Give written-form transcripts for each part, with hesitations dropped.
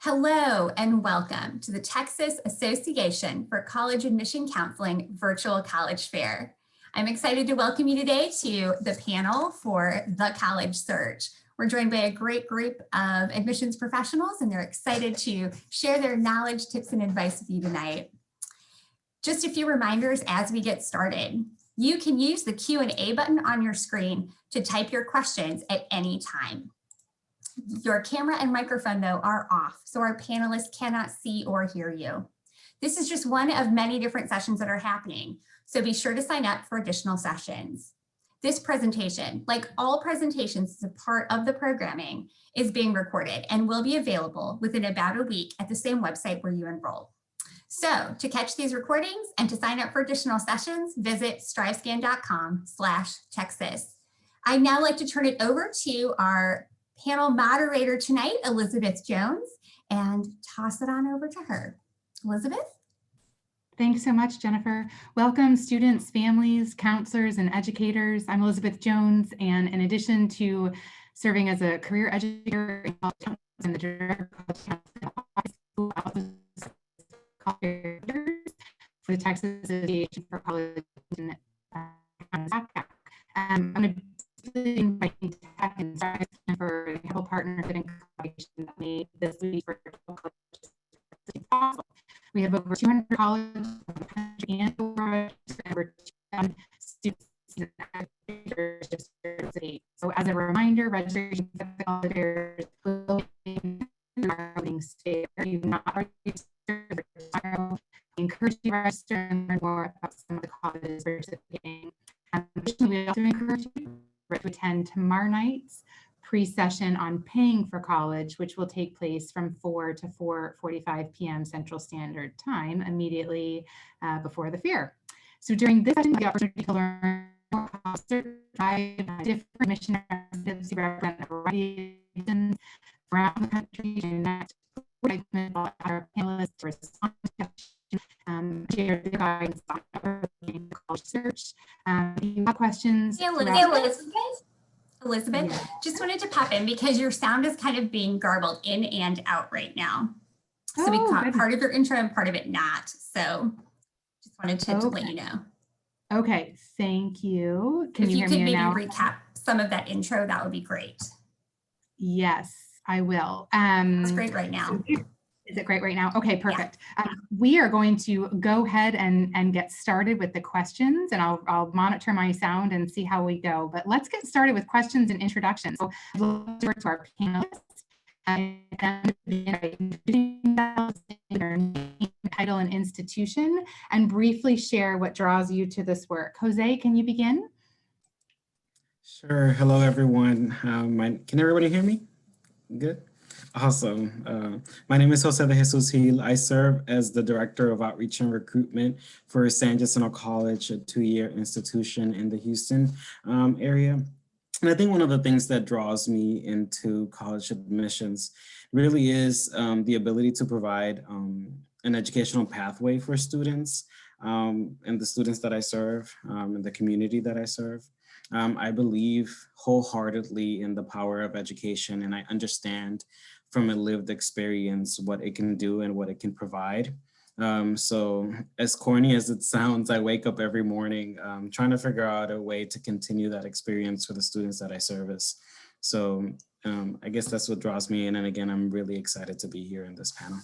Hello and welcome to the Texas Association for College Admission Counseling Virtual College Fair. I'm excited to welcome you today to the panel for the college search. We're joined by a great group of admissions professionals and they're excited to share their knowledge, tips, and advice with you tonight. Just a few reminders as we get started. You can use the Q&A button on your screen to type your questions at any time. Your camera and microphone, though, are off, so our panelists cannot see or hear you. This is just one of many different sessions that are happening, so be sure to sign up for additional sessions. This presentation, like all presentations as a part of the programming, is being recorded and will be available within about a week at the same website where you enroll. So to catch these recordings and to sign up for additional sessions, visit strivescan.com/Texas. I'd now like to turn it over to our panel moderator tonight, Elizabeth Jones, and toss it on over to her. Elizabeth? Thanks so much, Jennifer. Welcome students, families, counselors, and educators. I'm Elizabeth Jones, and in addition to serving as a career educator and the director of for the Texas Association for College and TACAC. I'm going to inviting TACAC and for a couple partners in collaboration that made this week for possible. We have over 200 colleges and over 200 students in the state. So as a reminder, registration will be state. You not registered tomorrow. I encourage you to register and learn more about some of the colleges participating. Additionally, we also encourage you to attend tomorrow night's pre-session on paying for college, which will take place from 4 to 4:45 p.m. Central Standard Time immediately before the fair. So during this session, the opportunity to learn more about different mission representatives who represent a variety of regions around the country, and that's our panelists to respond to share the guidance on the college search. If you have questions, Elizabeth, yeah. Just wanted to pop in because your sound is kind of being garbled in and out right now. So we caught part of your intro and part of it not. So just wanted to let you know. Okay, thank you. Can you hear me now? If you could maybe recap some of that intro, that would be great. Yes, I will. It's great right now. Is it great right now? Okay, perfect. Yeah. We are going to go ahead and get started with the questions, and I'll monitor my sound and see how we go. But let's get started with questions and introductions. So I'd love to our panelists and their name, title, and institution, and briefly share what draws you to this work. Jose, can you begin? Sure. Hello, everyone. Can everybody hear me? Good. Awesome. My name is Jose de Jesus Gil. I serve as the Director of Outreach and Recruitment for Jacinto College, a 2-year institution in the Houston area. And I think one of the things that draws me into college admissions really is the ability to provide an educational pathway for students and the students that I serve and the community that I serve. I believe wholeheartedly in the power of education, and I understand from a lived experience what it can do and what it can provide. So as corny as it sounds, I wake up every morning trying to figure out a way to continue that experience for the students that I service. So I guess that's what draws me in. And again, I'm really excited to be here in this panel.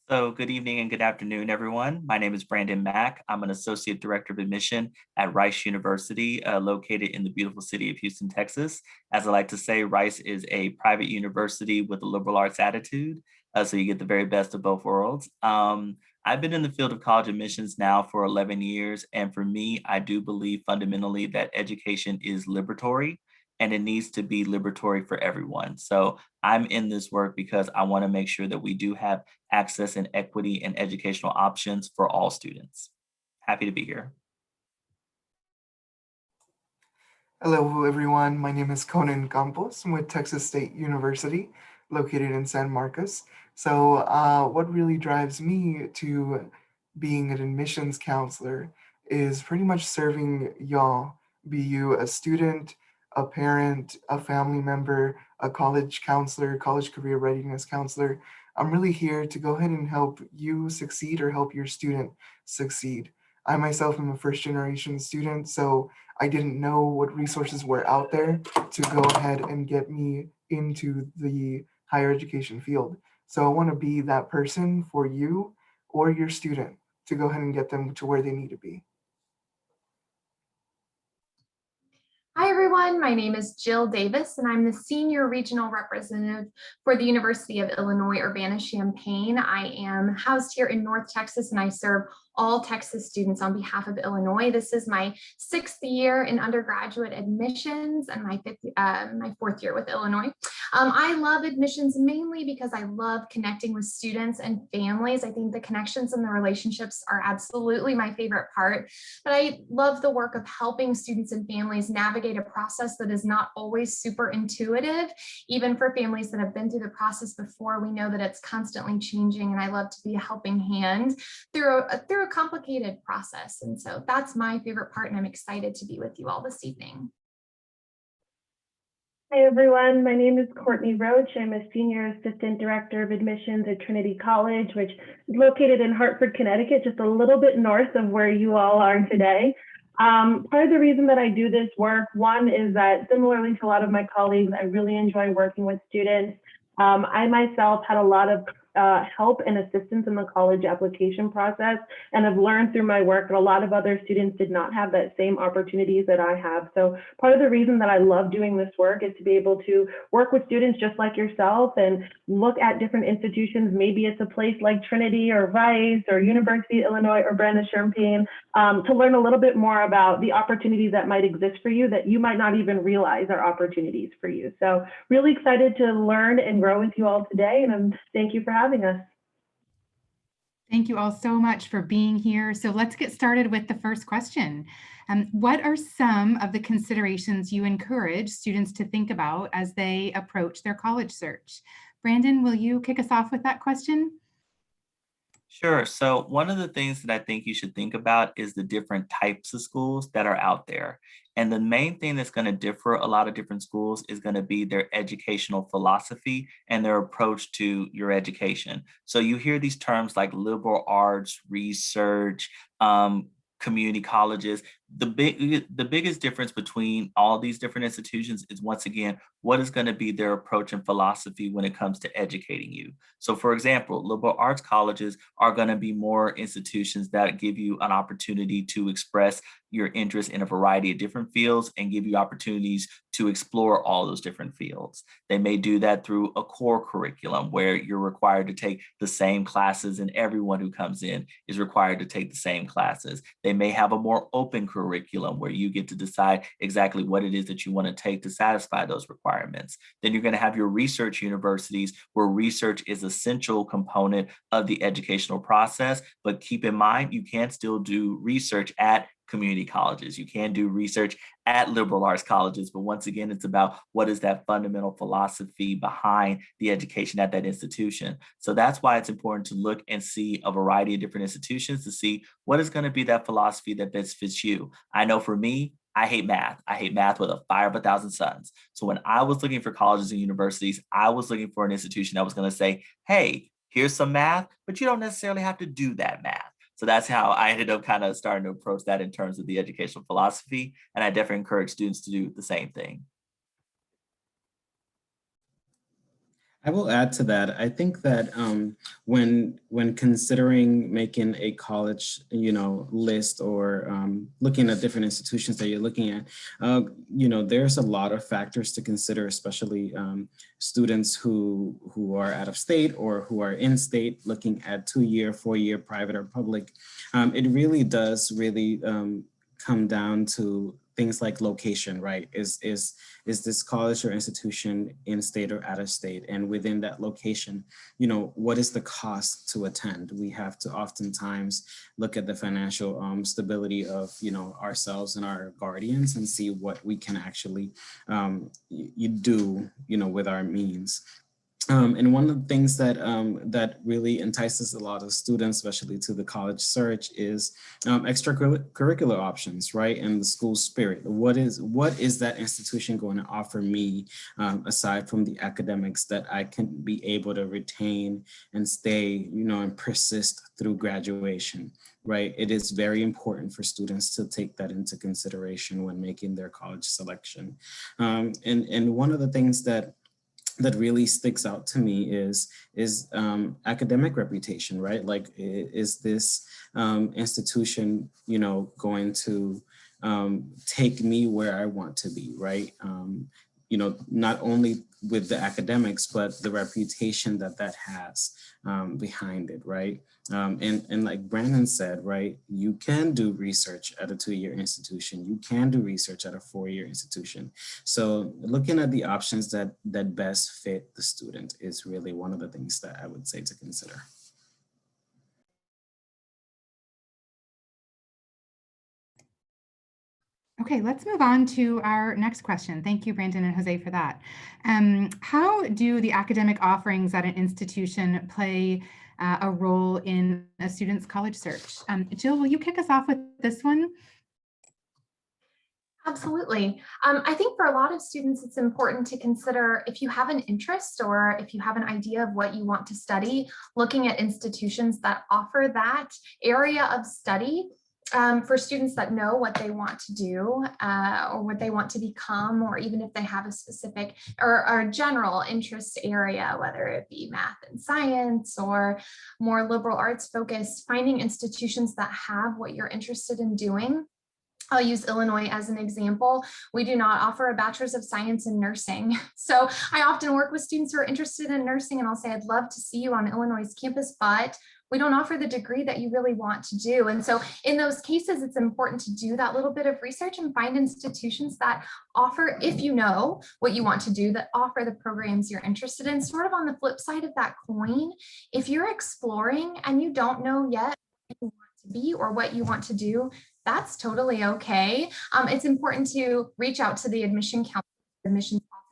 So good evening and good afternoon, everyone. My name is Brandon Mack. I'm an Associate Director of Admission at Rice University, located in the beautiful city of Houston, Texas. As I like to say, Rice is a private university with a liberal arts attitude, so you get the very best of both worlds. I've been in the field of college admissions now for 11 years, and for me, I do believe fundamentally that education is liberatory, and it needs to be liberatory for everyone. So I'm in this work because I want to make sure that we do have access and equity and educational options for all students. Happy to be here. Hello, everyone. My name is Conan Campos. I'm with Texas State University, located in San Marcos. So what really drives me to being an admissions counselor is pretty much serving y'all, be you a student, a parent, a family member, a college counselor, college career readiness counselor. I'm really here to go ahead and help you succeed or help your student succeed. I myself am a first generation student, so I didn't know what resources were out there to go ahead and get me into the higher education field. So I want to be that person for you or your student to go ahead and get them to where they need to be. Hi everyone, my name is Jill Davis and I'm the Senior Regional Representative for the University of Illinois Urbana-Champaign. I am housed here in North Texas and I serve all Texas students on behalf of Illinois. This is my 6th year in undergraduate admissions and my 4th year with Illinois. I love admissions mainly because I love connecting with students and families. I think the connections and the relationships are absolutely my favorite part, but I love the work of helping students and families navigate a process that is not always super intuitive. Even for families that have been through the process before, we know that it's constantly changing, and I love to be a helping hand through a complicated process. And so that's my favorite part, and I'm excited to be with you all this evening. Hi everyone, my name is Courtney Roach. I'm a Senior Assistant Director of Admissions at Trinity College, which is located in Hartford, Connecticut, just a little bit north of where you all are today. Part of the reason that I do this work, one is that similarly to a lot of my colleagues, I really enjoy working with students. I myself had a lot of help and assistance in the college application process, and have learned through my work that a lot of other students did not have that same opportunities that I have. So part of the reason that I love doing this work is to be able to work with students just like yourself and look at different institutions. Maybe it's a place like Trinity or Rice or University of Illinois or Urbana-Champaign, to learn a little bit more about the opportunities that might exist for you that you might not even realize are opportunities for you. So really excited to learn and grow with you all today, and thank you for having us. Thank you all so much for being here. So let's get started with the first question. What are some of the considerations you encourage students to think about as they approach their college search? Brandon, will you kick us off with that question? Sure. So one of the things that I think you should think about is the different types of schools that are out there. And the main thing that's going to differ a lot of different schools is going to be their educational philosophy and their approach to your education. So you hear these terms like liberal arts, research, community colleges. The biggest difference between all these different institutions is, once again, what is going to be their approach and philosophy when it comes to educating you. So for example, liberal arts colleges are going to be more institutions that give you an opportunity to express your interest in a variety of different fields and give you opportunities to explore all those different fields. They may do that through a core curriculum where you're required to take the same classes and everyone who comes in is required to take the same classes. They may have a more open curriculum where you get to decide exactly what it is that you want to take to satisfy those requirements. Then you're going to have your research universities where research is an essential component of the educational process. But keep in mind, you can still do research at community colleges. You can do research at liberal arts colleges, but once again, it's about what is that fundamental philosophy behind the education at that institution. So that's why it's important to look and see a variety of different institutions to see what is going to be that philosophy that best fits you. I know for me, I hate math. I hate math with a fire of 1,000 suns. So when I was looking for colleges and universities, I was looking for an institution that was going to say, hey, here's some math, but you don't necessarily have to do that math. So that's how I ended up kind of starting to approach that in terms of the educational philosophy. And I definitely encourage students to do the same thing. I will add to that. I think that when considering making a college, list or looking at different institutions that you're looking at, there's a lot of factors to consider, especially students who are out of state or who are in state looking at 2-year, 4-year private or public. It really does come down to things like location, right? Is this college or institution in state or out of state? And within that location, what is the cost to attend? We have to oftentimes look at the financial stability of, ourselves and our guardians and see what we can actually do, with our means. And one of the things that that really entices a lot of students, especially to the college search, is extracurricular options, right? And the school spirit. What is that institution going to offer me aside from the academics that I can be able to retain and stay, you know, and persist through graduation, right? It is very important for students to take that into consideration when making their college selection. And one of the things that really sticks out to me is academic reputation, right? Like, is this institution, you know, going to take me where I want to be, right? You know, not only with the academics, but the reputation that has behind it, right? And like Brandon said, right, you can do research at a 2-year institution. You can do research at a 4-year institution. So looking at the options that best fit the student is really one of the things that I would say to consider. Okay, let's move on to our next question. Thank you, Brandon and Jose, for that. How do the academic offerings at an institution play a role in a student's college search? Jill, will you kick us off with this one? Absolutely. I think for a lot of students, it's important to consider if you have an interest or if you have an idea of what you want to study, looking at institutions that offer that area of study. For students that know what they want to do or what they want to become, or even if they have a specific or general interest area, whether it be math and science or more liberal arts focused, finding institutions that have what you're interested in doing. I'll use Illinois as an example. We do not offer a bachelor's of science in nursing. So I often work with students who are interested in nursing and I'll say, I'd love to see you on Illinois' campus, but we don't offer the degree that you really want to do. And so in those cases, it's important to do that little bit of research and find institutions that offer, if you know what you want to do, that offer the programs you're interested in. Sort of on the flip side of that coin, if you're exploring and you don't know yet what you want to be or what you want to do, that's totally okay. It's important to reach out to the admissions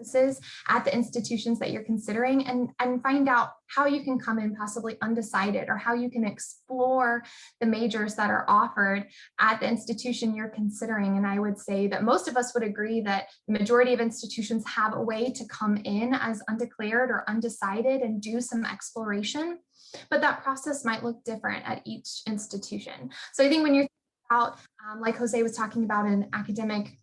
offices at the institutions that you're considering and find out how you can come in possibly undecided or how you can explore the majors that are offered at the institution you're considering. And I would say that most of us would agree that the majority of institutions have a way to come in as undeclared or undecided and do some exploration, but that process might look different at each institution. So I think when you're out, like Jose was talking about, an academic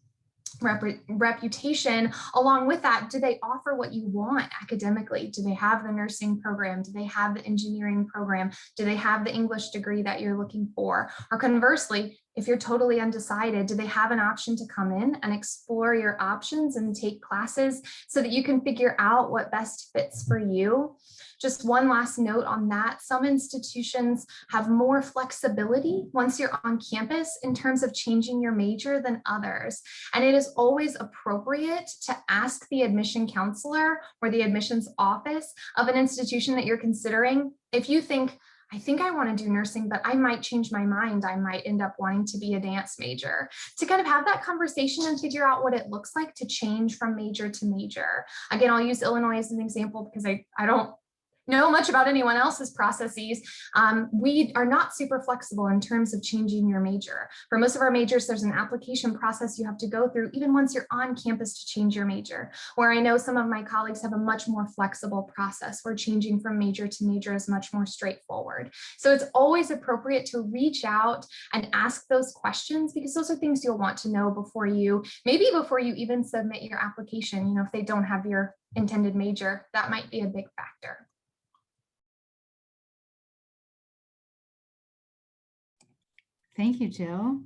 reputation, along with that, do they offer what you want academically? Do they have the nursing program? Do they have the engineering program? Do they have the English degree that you're looking for? Or conversely, if you're totally undecided, do they have an option to come in and explore your options and take classes so that you can figure out what best fits for you? Just one last note on that. Some institutions have more flexibility once you're on campus in terms of changing your major than others. And it is always appropriate to ask the admission counselor or the admissions office of an institution that you're considering. If you think, I think I want to do nursing, but I might change my mind. I might end up wanting to be a dance major, to kind of have that conversation and figure out what it looks like to change from major to major. Again, I'll use Illinois as an example because I don't know much about anyone else's processes. We are not super flexible in terms of changing your major. For most of our majors, there's an application process you have to go through even once you're on campus to change your major, where I know some of my colleagues have a much more flexible process where changing from major to major is much more straightforward. So it's always appropriate to reach out and ask those questions, because those are things you'll want to know before you even submit your application. You know, if they don't have your intended major, that might be a big factor. Thank you, Jill.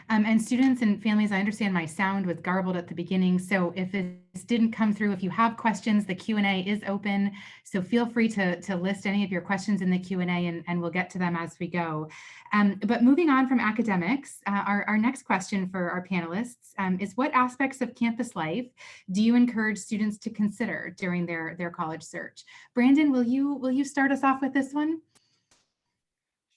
And students and families, I understand my sound was garbled at the beginning. So if this didn't come through, if you have questions, the Q&A is open. So feel free to list any of your questions in the Q&A and we'll get to them as we go. But moving on from academics, our next question for our panelists is, what aspects of campus life do you encourage students to consider during their college search? Brandon, will you start us off with this one?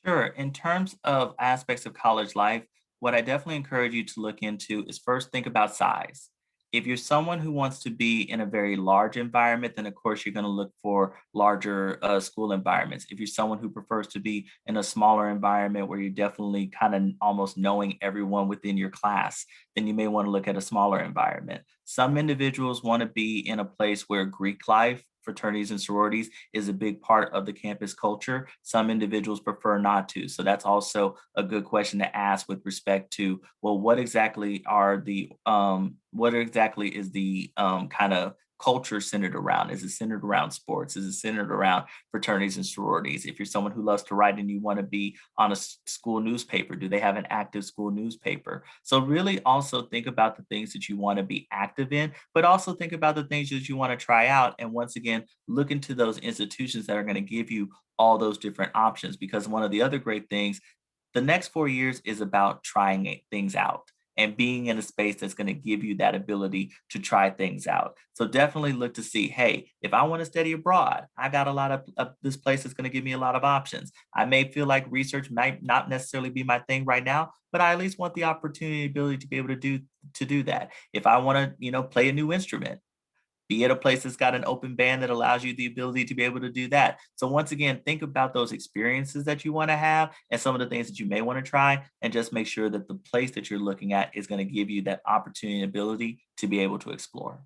Sure. In terms of aspects of college life, what I definitely encourage you to look into is first think about size. If you're someone who wants to be in a very large environment, then of course you're going to look for larger school environments. If you're someone who prefers to be in a smaller environment where you're definitely kind of almost knowing everyone within your class, then you may want to look at a smaller environment. Some individuals want to be in a place where Greek life, fraternities and sororities is a big part of the campus culture. Some individuals prefer not to. So that's also a good question to ask with respect to, well, what exactly is the kind of culture centered around? Is it centered around sports? Is it centered around fraternities and sororities? If you're someone who loves to write and you want to be on a school newspaper, do they have an active school newspaper? So really also think about the things that you want to be active in, but also think about the things that you want to try out. And once again, look into those institutions that are going to give you all those different options, because one of the other great things, the next 4 years is about trying things out and being in a space that's going to give you that ability to try things out. So definitely look to see, hey, if I want to study abroad, I got a lot of this place that's going to give me a lot of options. I may feel like research might not necessarily be my thing right now, but I at least want the opportunity, ability to be able to do that. If I want to, play a new instrument, be at a place that's got an open band that allows you the ability to be able to do that. So once again, think about those experiences that you want to have and some of the things that you may want to try, and just make sure that the place that you're looking at is going to give you that opportunity and ability to be able to explore.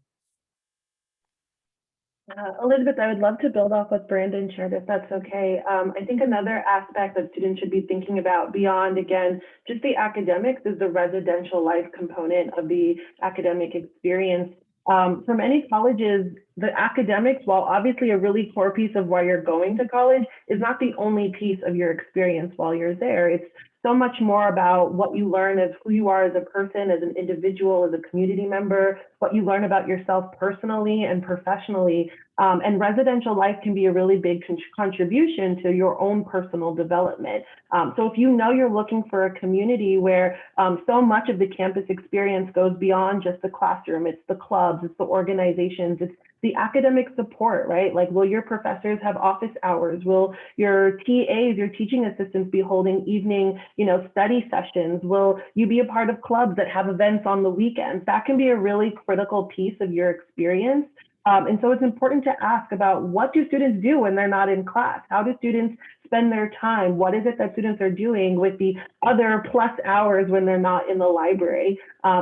Elizabeth, I would love to build off what Brandon shared, if that's okay. I think another aspect that students should be thinking about beyond, again, just the academics is the residential life component of the academic experience. For many colleges, the academics, while obviously a really core piece of why you're going to college, is not the only piece of your experience while you're there. It's so much more about what you learn as who you are as a person, as an individual, as a community member, what you learn about yourself personally and professionally. And residential life can be a really big contribution to your own personal development. So if you know you're looking for a community where so much of the campus experience goes beyond just the classroom, it's the clubs, it's the organizations, it's the academic support, right? Like, will your professors have office hours? Will your TAs, your teaching assistants, be holding evening, study sessions? Will you be a part of clubs that have events on the weekends? That can be a really critical piece of your experience. And so it's important to ask about, what do students do when they're not in class? How do students spend their time? What is it that students are doing with the other plus hours when they're not in the library?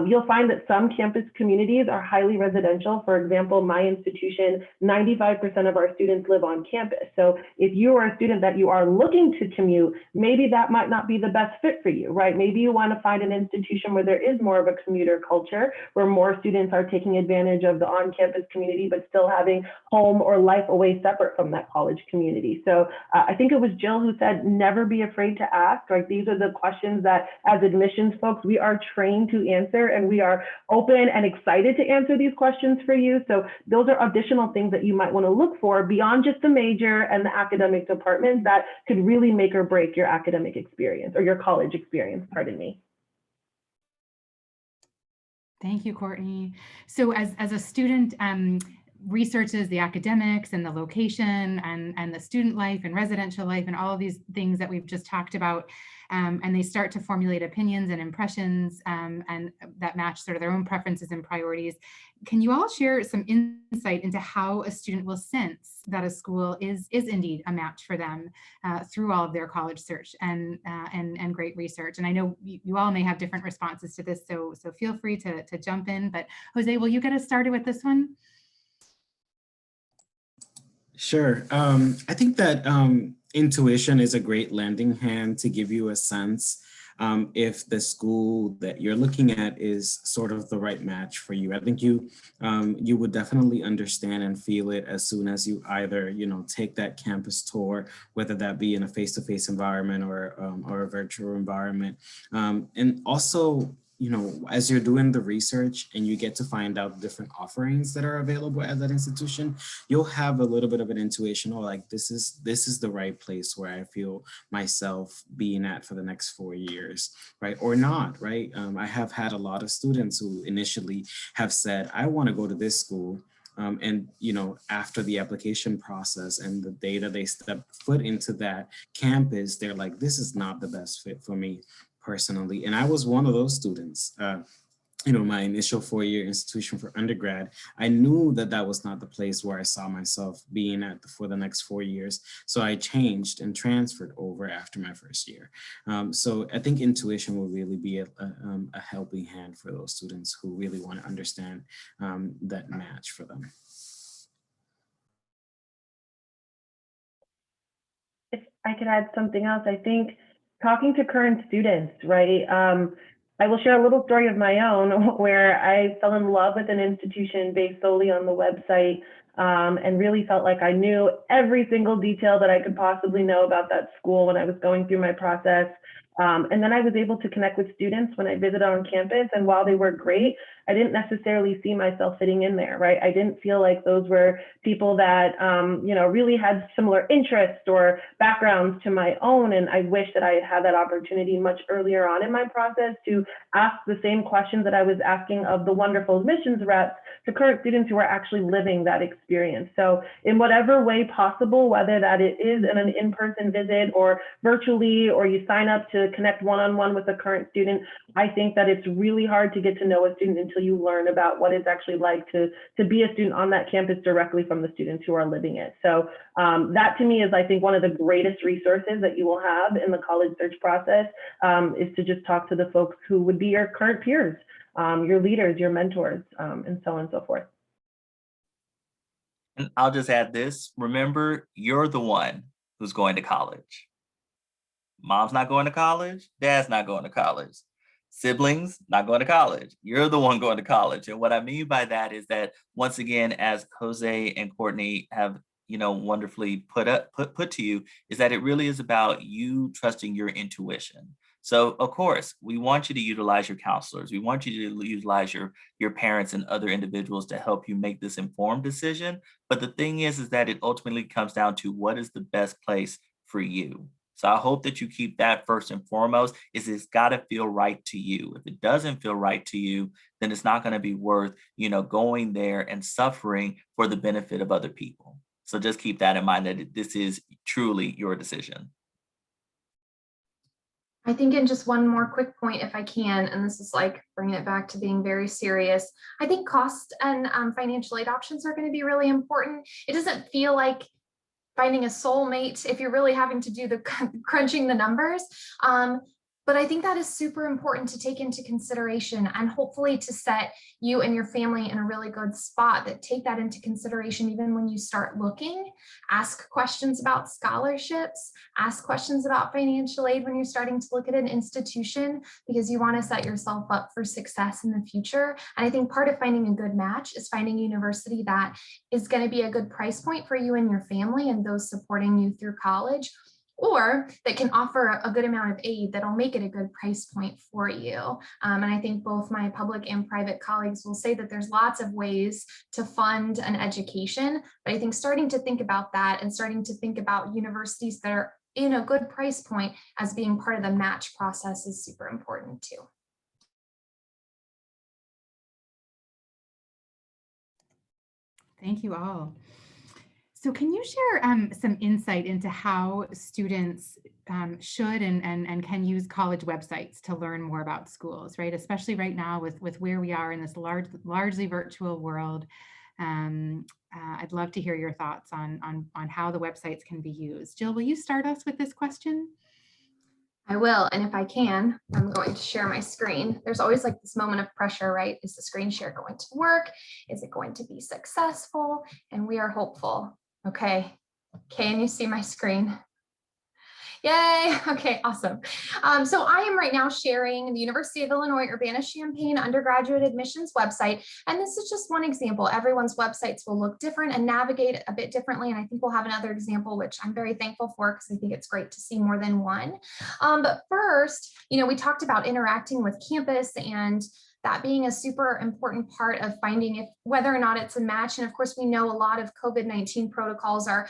You'll find that some campus communities are highly residential. For example, my institution, 95% of our students live on campus. So if you are a student that you are looking to commute, maybe that might not be the best fit for you, right? Maybe you want to find an institution where there is more of a commuter culture, where more students are taking advantage of the on-campus community, but still having home or life away separate from that college community. So I think it was Jill who said, never be afraid to ask. Like, these are the questions that as admissions folks, we are trained to answer, and we are open and excited to answer these questions for you. So those are additional things that you might want to look for beyond just the major and the academic department that could really make or break your academic experience, or your college experience, pardon me. Thank you, Courtney. So as a student researches the academics and the location and the student life and residential life and all of these things that we've just talked about, and they start to formulate opinions and impressions and that match sort of their own preferences and priorities, can you all share some insight into how a student will sense that a school is indeed a match for them through all of their college search and great research? And I know you all may have different responses to this, so feel free to jump in. But Jose, will you get us started with this one? Sure. I think that intuition is a great lending hand to give you a sense if the school that you're looking at is sort of the right match for you. I think you would definitely understand and feel it as soon as you either take that campus tour, whether that be in a face-to-face environment or a virtual environment, and also, as you're doing the research and you get to find out different offerings that are available at that institution, you'll have a little bit of an intuition, like, this is the right place where I feel myself being at for the next 4 years, right? Or not, right? I have had a lot of students who initially have said, I want to go to this school. And after the application process and the data they step foot into that campus, they're like, this is not the best fit for me personally. And I was one of those students. my initial 4-year institution for undergrad, I knew that that was not the place where I saw myself being at for the next 4 years. So I changed and transferred over after my first year. So I think intuition will really be a helping hand for those students who really want to understand that match for them. If I could add something else, I think talking to current students, right? I will share a little story of my own where I fell in love with an institution based solely on the website, and really felt like I knew every single detail that I could possibly know about that school when I was going through my process. And then I was able to connect with students when I visited on campus, and while they were great, I didn't necessarily see myself fitting in there, right? I didn't feel like those were people that, really had similar interests or backgrounds to my own. And I wish that I had had that opportunity much earlier on in my process to ask the same questions that I was asking of the wonderful admissions reps to current students who are actually living that experience. So in whatever way possible, whether that it is in an in-person visit or virtually, or you sign up to connect one-on-one with a current student, I think that it's really hard to get to know a student until you learn about what it's actually like to be a student on that campus directly from the students who are living it. So that to me is, I think, one of the greatest resources that you will have in the college search process, is to just talk to the folks who would be your current peers, your leaders, your mentors, and so on and so forth. And I'll just add this. Remember, you're the one who's going to college. Mom's not going to college. Dad's not going to college. Siblings not going to college. You're the one going to college. And what I mean by that is that, once again, as Jose and Courtney have wonderfully put to you, is that it really is about you trusting your intuition. So of course, we want you to utilize your counselors. We want you to utilize your parents and other individuals to help you make this informed decision. But the thing is that it ultimately comes down to what is the best place for you. So I hope that you keep that first and foremost. Is it's got to feel right to you. If it doesn't feel right to you, then it's not going to be worth, going there and suffering for the benefit of other people. So just keep that in mind, that this is truly your decision. I think in just one more quick point, if I can, and this is like bringing it back to being very serious, I think cost and financial aid options are going to be really important. It doesn't feel like finding a soulmate if you're really having to do the crunching the numbers. But I think that is super important to take into consideration, and hopefully to set you and your family in a really good spot that take that into consideration even when you start looking. Ask questions about scholarships, ask questions about financial aid when you're starting to look at an institution, because you want to set yourself up for success in the future. And I think part of finding a good match is finding a university that is going to be a good price point for you and your family and those supporting you through college, or that can offer a good amount of aid that'll make it a good price point for you. And I think both my public and private colleagues will say that there's lots of ways to fund an education, but I think starting to think about that and starting to think about universities that are in a good price point as being part of the match process is super important too. Thank you all. So can you share some insight into how students should and can use college websites to learn more about schools, right? Especially right now with where we are in this largely virtual world. I'd love to hear your thoughts on how the websites can be used. Jill, will you start us with this question? I will, and if I can, I'm going to share my screen. There's always like this moment of pressure, right? Is the screen share going to work? Is it going to be successful? And we are hopeful. Okay, can you see my screen? Yay, okay, awesome. So I am right now sharing the University of Illinois Urbana-Champaign undergraduate admissions website. And this is just one example. Everyone's websites will look different and navigate a bit differently. And I think we'll have another example, which I'm very thankful for, because I think it's great to see more than one. But first, we talked about interacting with campus and that being a super important part of finding whether or not it's a match. And of course, we know a lot of COVID-19 protocols are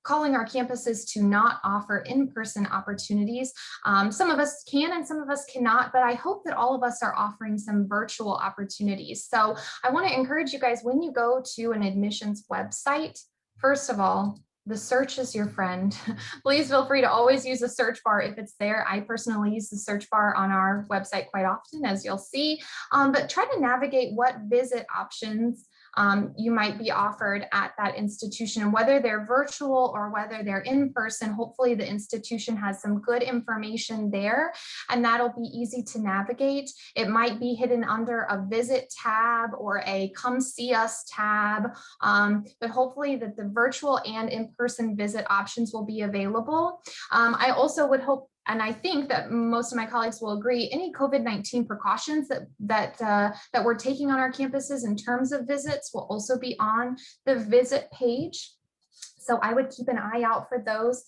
calling our campuses to not offer in-person opportunities. Some of us can and some of us cannot, but I hope that all of us are offering some virtual opportunities. So I want to encourage you guys, when you go to an admissions website, first of all, the search is your friend. Please feel free to always use the search bar if it's there. I personally use the search bar on our website quite often, as you'll see, but try to navigate what visit options you might be offered at that institution, and whether they're virtual or whether they're in person. Hopefully the institution has some good information there, and that'll be easy to navigate. It might be hidden under a visit tab or a come see us tab, but hopefully that the virtual and in-person visit options will be available. I also would hope, and I think that most of my colleagues will agree, any COVID-19 precautions that we're taking on our campuses in terms of visits will also be on the visit page. So I would keep an eye out for those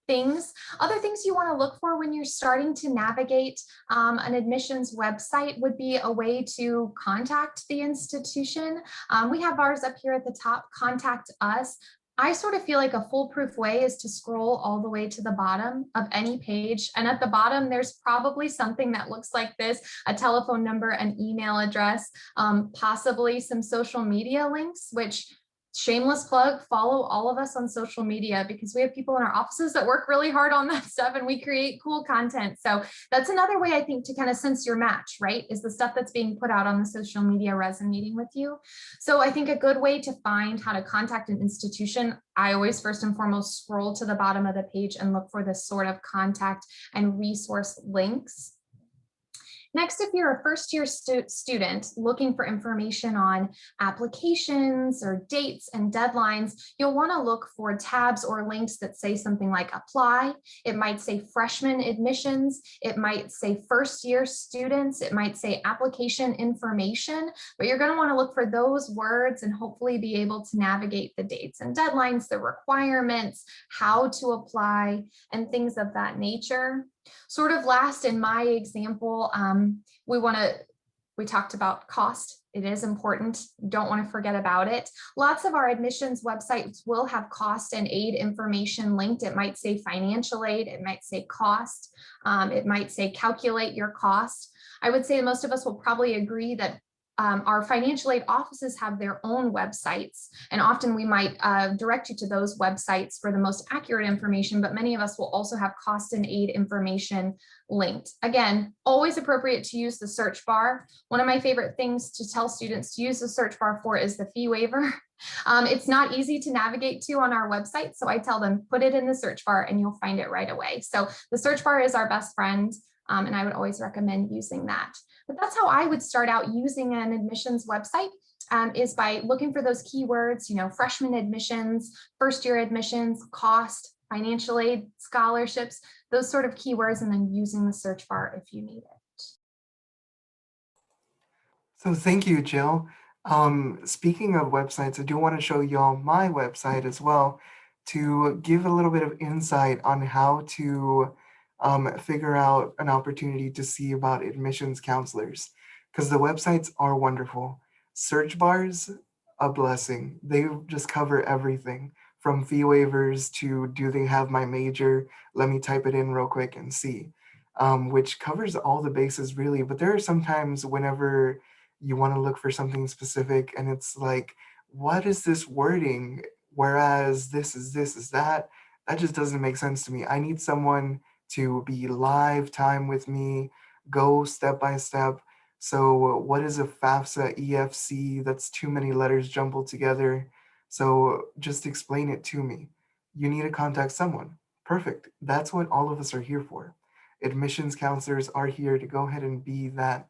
things. Other things you want to look for when you're starting to navigate an admissions website would be a way to contact the institution. We have ours up here at the top, contact us. I sort of feel like a foolproof way is to scroll all the way to the bottom of any page. And at the bottom, there's probably something that looks like this: a telephone number, an email address, possibly some social media links, which, shameless plug, follow all of us on social media, because we have people in our offices that work really hard on that stuff and we create cool content. So that's another way, I think, to kind of sense your match, right? Is the stuff that's being put out on the social media resonating with you? So I think a good way to find how to contact an institution, I always first and foremost scroll to the bottom of the page and look for this sort of contact and resource links. Next, if you're a first-year student looking for information on applications or dates and deadlines, you'll want to look for tabs or links that say something like apply. It might say freshman admissions. It might say first-year students. It might say application information, but you're going to want to look for those words and hopefully be able to navigate the dates and deadlines, the requirements, how to apply, and things of that nature. Sort of last, in my example, we talked about cost. It is important. Don't want to forget about it. Lots of our admissions websites will have cost and aid information linked. It might say financial aid. It might say cost. It might say calculate your cost. I would say most of us will probably agree that our financial aid offices have their own websites, and often we might direct you to those websites for the most accurate information, but many of us will also have cost and aid information linked. Again, always appropriate to use the search bar. One of my favorite things to tell students to use the search bar for is the fee waiver. It's not easy to navigate to on our website, so I tell them, put it in the search bar and you'll find it right away. So the search bar is our best friend, and I would always recommend using that. But that's how I would start out using an admissions website, is by looking for those keywords, freshman admissions, first year admissions, cost, financial aid, scholarships, those sort of keywords, and then using the search bar if you need it. So thank you, Jill. Speaking of websites, I do want to show y'all my website as well to give a little bit of insight on how to figure out an opportunity to see about admissions counselors, because the websites are wonderful. Search bars, a blessing. They just cover everything from fee waivers to do they have my major? Let me type it in real quick and see, which covers all the bases really. But there are sometimes whenever you want to look for something specific and it's like, what is this wording? Whereas this is that just doesn't make sense to me. I need someone to be live time with me, go step by step. So what is a FAFSA EFC? That's too many letters jumbled together. So just explain it to me. You need to contact someone. Perfect. That's what all of us are here for. Admissions counselors are here to go ahead and be that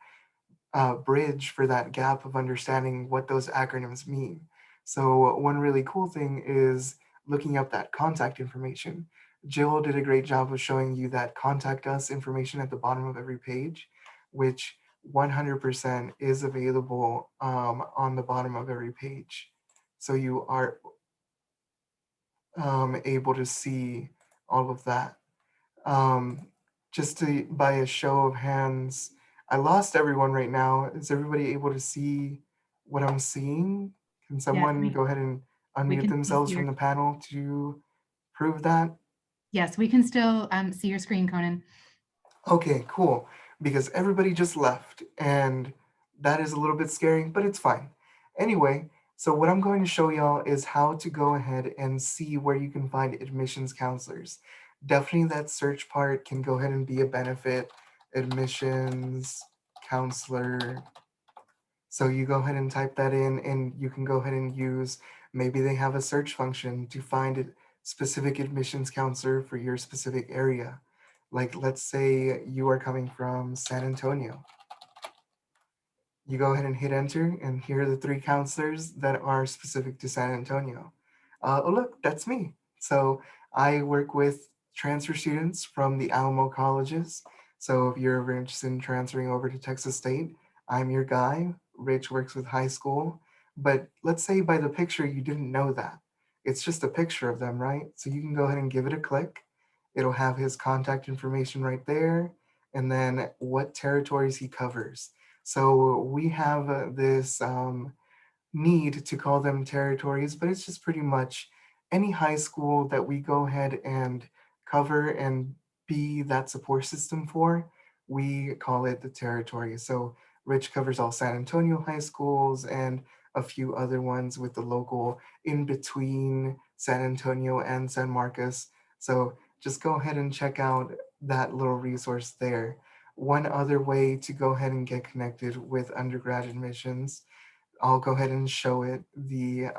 bridge for that gap of understanding what those acronyms mean. So one really cool thing is looking up that contact information. Jill did a great job of showing you that contact us information at the bottom of every page, which 100% is available on the bottom of every page. So you are able to see all of that. Just by a show of hands, I lost everyone right now. Is everybody able to see what I'm seeing? Can someone go ahead and unmute themselves from the panel to prove that? Yes, we can still see your screen, Conan. Okay, cool. Because everybody just left and that is a little bit scary, but it's fine. Anyway, So what I'm going to show y'all is how to go ahead and see where you can find admissions counselors. Definitely that search part can go ahead and be a benefit. Admissions counselor. So you go ahead and type that in and you can go ahead and use, maybe they have a search function to find a specific admissions counselor for your specific area. Like let's say you are coming from San Antonio. You go ahead and hit enter, and here are the 3 counselors that are specific to San Antonio. Oh look, that's me. So I work with transfer students from the Alamo colleges. So if you're ever interested in transferring over to Texas State, I'm your guy. Rich works with high school. But let's say by the picture, you didn't know that. It's just a picture of them, right? So you can go ahead and give it a click. It'll have his contact information right there, and then what territories he covers. So we have this need to call them territories, but it's just pretty much any high school that we go ahead and cover and be that support system for, we call it the territory. So Rich covers all San Antonio high schools and a few other ones with the local in between San Antonio and San Marcos. So just go ahead and check out that little resource there. One other way to go ahead and get connected with undergrad admissions, I'll go ahead and show it. The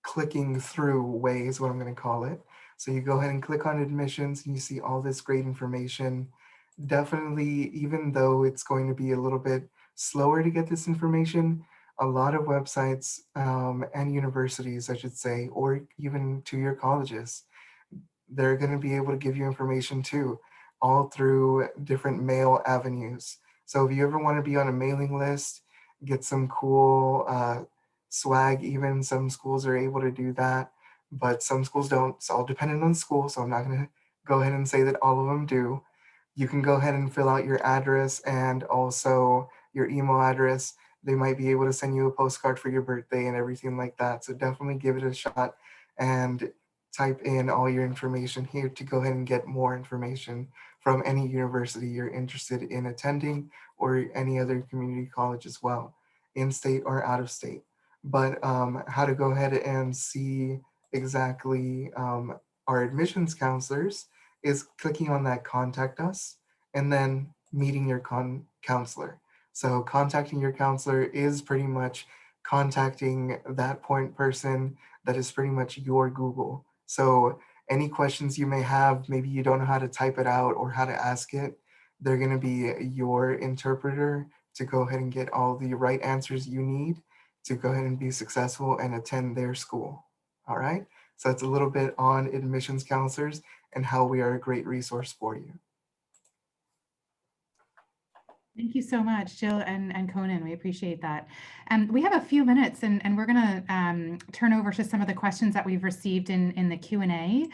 clicking through way is what I'm going to call it. So you go ahead and click on admissions and you see all this great information. Definitely, even though it's going to be a little bit slower to get this information, a lot of websites and universities, I should say, or even 2-year colleges, they're going to be able to give you information too, all through different mail avenues. So if you ever want to be on a mailing list, get some cool swag, even some schools are able to do that, but some schools don't. It's all dependent on school, so I'm not going to go ahead and say that all of them do. You can go ahead and fill out your address and also your email address. They might be able to send you a postcard for your birthday and everything like that. So definitely give it a shot and type in all your information here to go ahead and get more information from any university you're interested in attending or any other community college as well, in state or out of state. But how to go ahead and see exactly our admissions counselors is clicking on that contact us and then meeting your counselor. So contacting your counselor is pretty much contacting that point person that is pretty much your Google. So any questions you may have, maybe you don't know how to type it out or how to ask it, they're going to be your interpreter to go ahead and get all the right answers you need to go ahead and be successful and attend their school. All right. So that's a little bit on admissions counselors and how we are a great resource for you. Thank you so much, Jill and Conan. We appreciate that. We have a few minutes and we're going to turn over to some of the questions that we've received in the Q&A.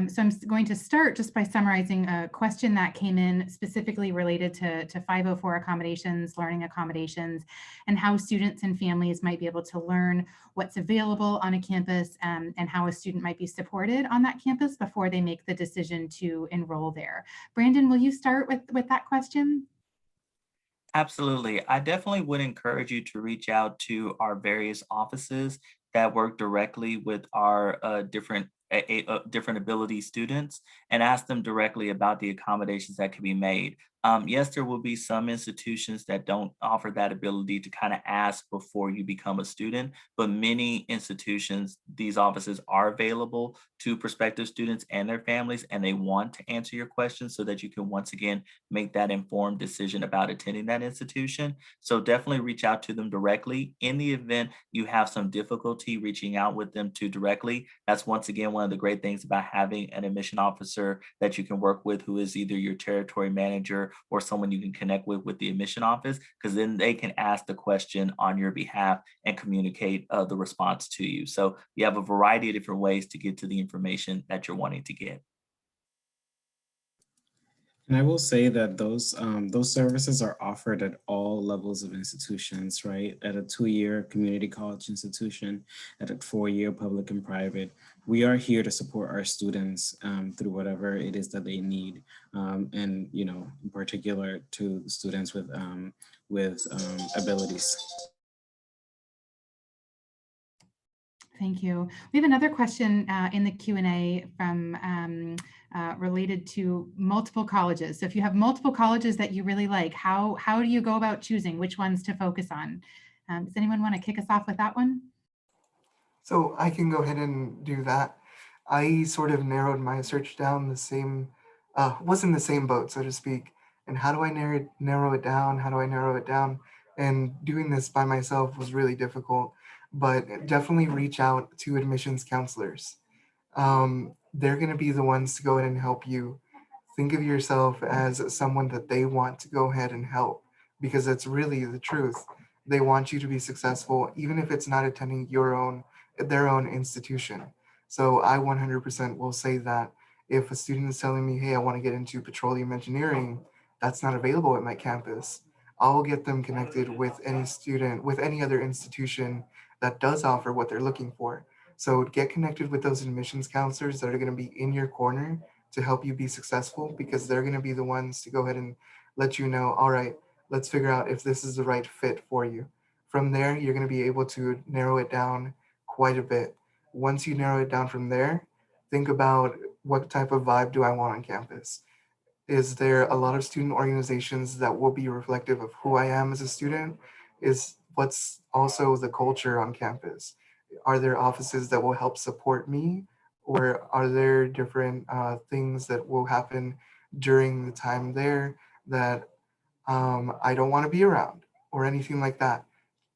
So I'm going to start just by summarizing a question that came in specifically related to 504 accommodations, learning accommodations, and how students and families might be able to learn what's available on a campus and how a student might be supported on that campus before they make the decision to enroll there. Brandon, will you start with that question? Absolutely. I definitely would encourage you to reach out to our various offices that work directly with our different ability students and ask them directly about the accommodations that can be made. Yes, there will be some institutions that don't offer that ability to kind of ask before you become a student, but many institutions, these offices are available to prospective students and their families, and they want to answer your questions so that you can once again make that informed decision about attending that institution. So definitely reach out to them directly. In the event you have some difficulty reaching out with them too directly, that's once again one of the great things about having an admission officer that you can work with who is either your territory manager or someone you can connect with the admission office, because then they can ask the question on your behalf and communicate the response to you. So you have a variety of different ways to get to the information that you're wanting to get. And I will say that those services are offered at all levels of institutions, right? At a 2-year community college institution, at a 4-year public and private. We are here to support our students through whatever it is that they need, and you know, in particular to students with abilities. Thank you. We have another question in the Q&A from related to multiple colleges. So if you have multiple colleges that you really like, how do you go about choosing which ones to focus on? Does anyone want to kick us off with that one? So I can go ahead and do that. I sort of narrowed my search down the same, was in the same boat, so to speak. And how do I narrow it down? How do I narrow it down? And doing this by myself was really difficult, but definitely reach out to admissions counselors. They're going to be the ones to go ahead and help you. Think of yourself as someone that they want to go ahead and help, because that's really the truth. They want you to be successful, even if it's not attending their own institution. So I 100% will say that if a student is telling me, hey, I want to get into petroleum engineering, that's not available at my campus, I'll get them connected with any other institution that does offer what they're looking for. So get connected with those admissions counselors that are going to be in your corner to help you be successful, because they're going to be the ones to go ahead and let you know, all right, let's figure out if this is the right fit for you. From there, you're going to be able to narrow it down quite a bit. Once you narrow it down from there, think about, what type of vibe do I want on campus? Is there a lot of student organizations that will be reflective of who I am as a student? What's also the culture on campus? Are there offices that will help support me? Or are there different things that will happen during the time there that I don't want to be around, or anything like that?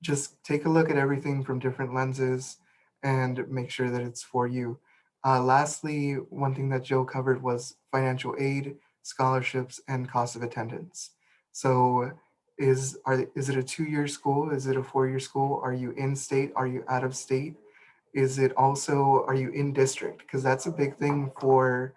Just take a look at everything from different lenses and make sure that it's for you. Lastly, one thing that Joe covered was financial aid, scholarships, and cost of attendance. So is it a 2-year school? Is it a 4-year school? Are you in state? Are you out of state? Is it also, are you in district? Because that's a big thing for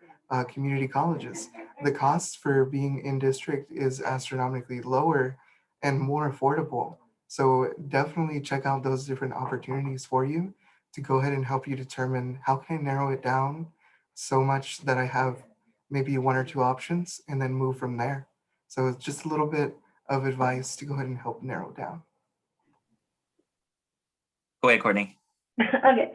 community colleges. The cost for being in district is astronomically lower and more affordable. So definitely check out those different opportunities for you to go ahead and help you determine, how can I narrow it down so much that I have maybe 1 or 2 options, and then move from there. So it's just a little bit of advice to go ahead and help narrow it down. Go ahead, Courtney. Okay.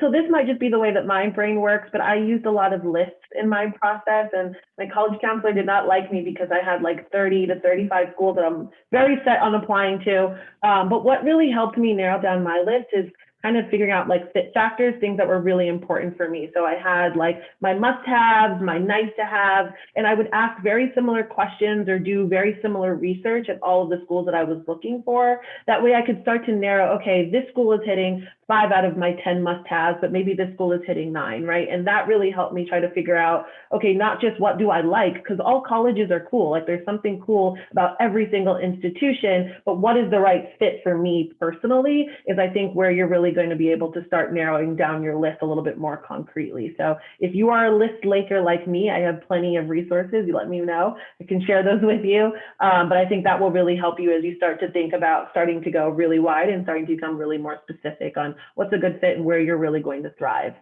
So this might just be the way that my brain works, but I used a lot of lists in my process, and my college counselor did not like me because I had like 30 to 35 schools that I'm very set on applying to. But what really helped me narrow down my list is kind of figuring out like fit factors, things that were really important for me. So I had like my must-haves, my nice-to-have, and I would ask very similar questions or do very similar research at all of the schools that I was looking for. That way I could start to narrow, okay, this school is hitting 5 out of my 10 must-haves, but maybe this school is hitting 9, right? And that really helped me try to figure out, okay, not just what do I like, because all colleges are cool. Like there's something cool about every single institution, but what is the right fit for me personally is, I think, where you're really going to be able to start narrowing down your list a little bit more concretely. So if you are a list laker like me, I have plenty of resources. You let me know. I can share those with you. But I think that will really help you as you start to think about starting to go really wide and starting to become really more specific on what's a good fit and where you're really going to thrive.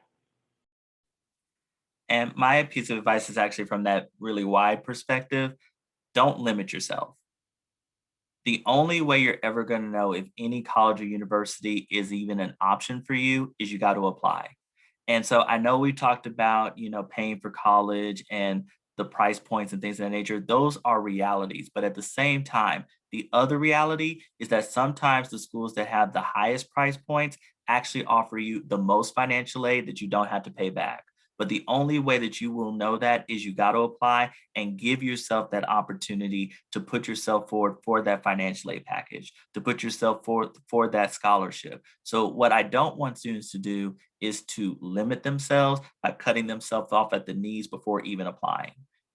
And my piece of advice is actually from that really wide perspective. Don't limit yourself. The only way you're ever going to know if any college or university is even an option for you is you got to apply. And so I know we talked about, paying for college and the price points and things of that nature. Those are realities. But at the same time, the other reality is that sometimes the schools that have the highest price points actually offer you the most financial aid that you don't have to pay back. But the only way that you will know that is you got to apply and give yourself that opportunity to put yourself forward for that financial aid package, to put yourself forward for that scholarship. So what I don't want students to do is to limit themselves by cutting themselves off at the knees before even applying.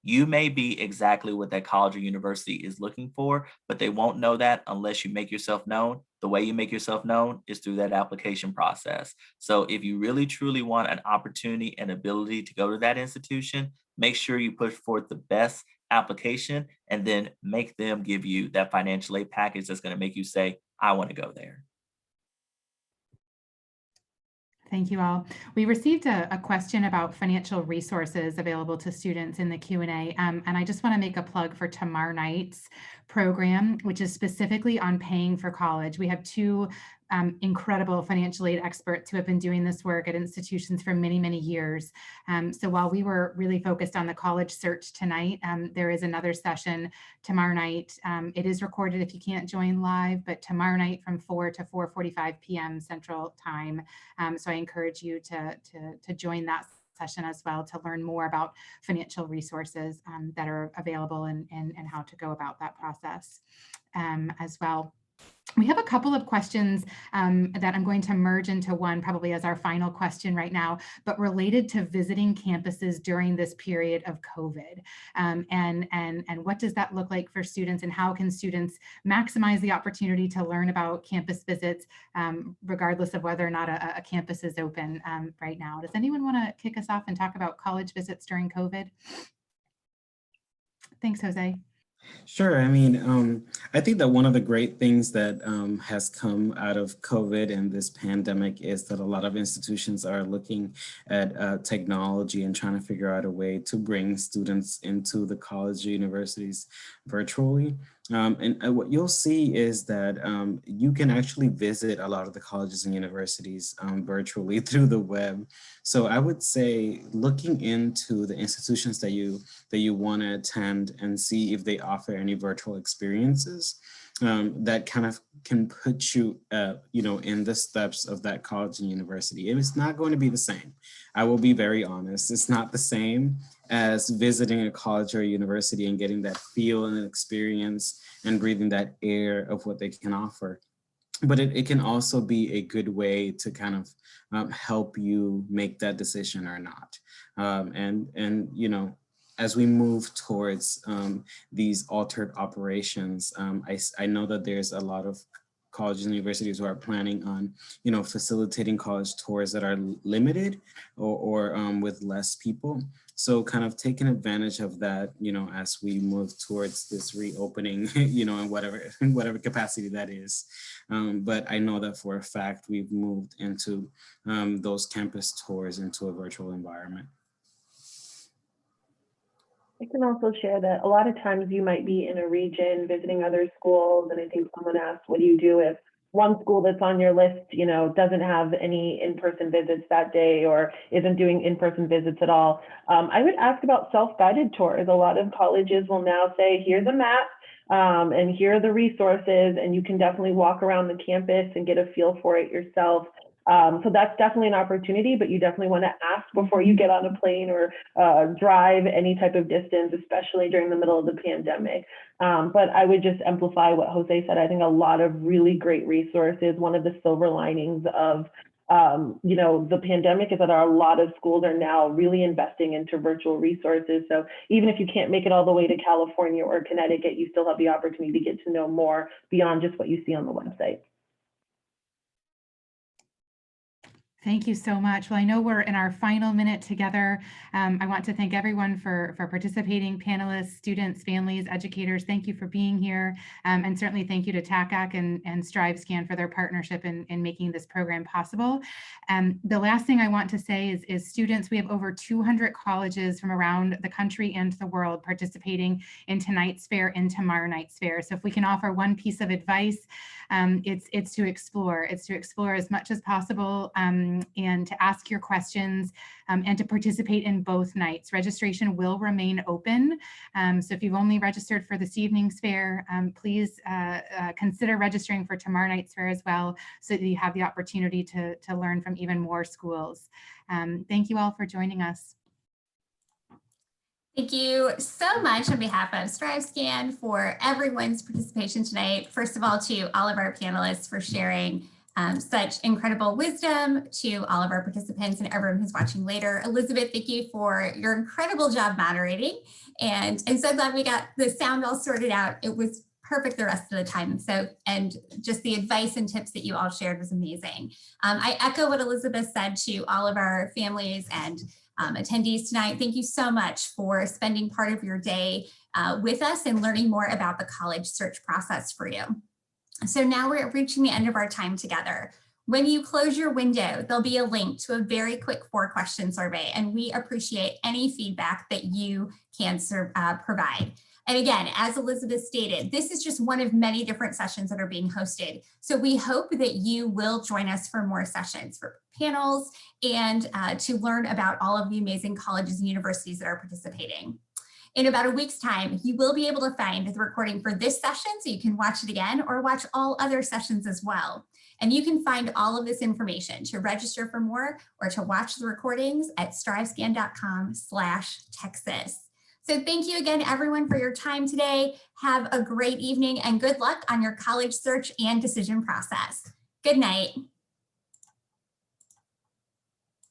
You may be exactly what that college or university is looking for, but they won't know that unless you make yourself known. The way you make yourself known is through that application process. So if you really truly want an opportunity and ability to go to that institution, make sure you push forth the best application and then make them give you that financial aid package that's going to make you say, I want to go there. Thank you all. We received a question about financial resources available to students in the Q&A, and I just want to make a plug for tomorrow night's program, which is specifically on paying for college. We have 2 incredible financial aid experts who have been doing this work at institutions for many, many years. So while we were really focused on the college search tonight, there is another session tomorrow night. It is recorded if you can't join live, but tomorrow night from 4 to 4:45 p.m. Central Time. So I encourage you to join that session as well to learn more about financial resources that are available and how to go about that process as well. We have a couple of questions that I'm going to merge into one probably as our final question right now, but related to visiting campuses during this period of COVID. And what does that look like for students, and how can students maximize the opportunity to learn about campus visits regardless of whether or not a campus is open right now? Does anyone want to kick us off and talk about college visits during COVID? Thanks, Jose. Sure. I mean, I think that one of the great things that has come out of COVID and this pandemic is that a lot of institutions are looking at technology and trying to figure out a way to bring students into the college or universities virtually. And what you'll see is that you can actually visit a lot of the colleges and universities virtually through the web. So I would say looking into the institutions that you want to attend and see if they offer any virtual experiences that kind of can put you, in the steps of that college and university. And it's not going to be the same. I will be very honest. It's not the same as visiting a college or a university and getting that feel and experience and breathing that air of what they can offer. But it can also be a good way to kind of help you make that decision or not. As we move towards these altered operations, I know that there's a lot of colleges and universities who are planning on, facilitating college tours that are limited or with less people. So kind of taking advantage of that, as we move towards this reopening, in whatever capacity that is. But I know that for a fact, we've moved into those campus tours into a virtual environment. I can also share that a lot of times you might be in a region visiting other schools, and I think someone asked, what do you do if one school that's on your list, doesn't have any in-person visits that day or isn't doing in-person visits at all? I would ask about self-guided tours. A lot of colleges will now say, here's a map and here are the resources, and you can definitely walk around the campus and get a feel for it yourself. So that's definitely an opportunity, but you definitely want to ask before you get on a plane or drive any type of distance, especially during the middle of the pandemic. But I would just amplify what Jose said. I think a lot of really great resources. One of the silver linings of the pandemic is that a lot of schools are now really investing into virtual resources. So even if you can't make it all the way to California or Connecticut, you still have the opportunity to get to know more beyond just what you see on the website. Thank you so much. Well, I know we're in our final minute together. I want to thank everyone for participating, panelists, students, families, educators. Thank you for being here. And certainly thank you to TACAC and StriveScan for their partnership in making this program possible. The last thing I want to say is students, we have over 200 colleges from around the country and the world participating in tonight's fair and tomorrow night's fair. So if we can offer one piece of advice, it's to explore. It's to explore as much as possible and to ask your questions and to participate in both nights. Registration will remain open. So if you've only registered for this evening's fair, please consider registering for tomorrow night's fair as well, so that you have the opportunity to learn from even more schools. Thank you all for joining us. Thank you so much on behalf of StriveScan for everyone's participation tonight. First of all, to all of our panelists for sharing such incredible wisdom, to all of our participants and everyone who's watching later. Elizabeth, thank you for your incredible job moderating. And I'm so glad we got the sound all sorted out. It was perfect the rest of the time. So, and just the advice and tips that you all shared was amazing. I echo what Elizabeth said to all of our families and attendees tonight. Thank you so much for spending part of your day with us and learning more about the college search process for you. So now we're reaching the end of our time together. When you close your window, there'll be a link to a very quick 4-question survey, and we appreciate any feedback that you can provide. And again, as Elizabeth stated, this is just one of many different sessions that are being hosted. So we hope that you will join us for more sessions, for panels, and to learn about all of the amazing colleges and universities that are participating. In about a week's time, you will be able to find the recording for this session so you can watch it again or watch all other sessions as well. And you can find all of this information to register for more or to watch the recordings at strivescan.com/Texas. So thank you again, everyone, for your time today. Have a great evening and good luck on your college search and decision process. Good night.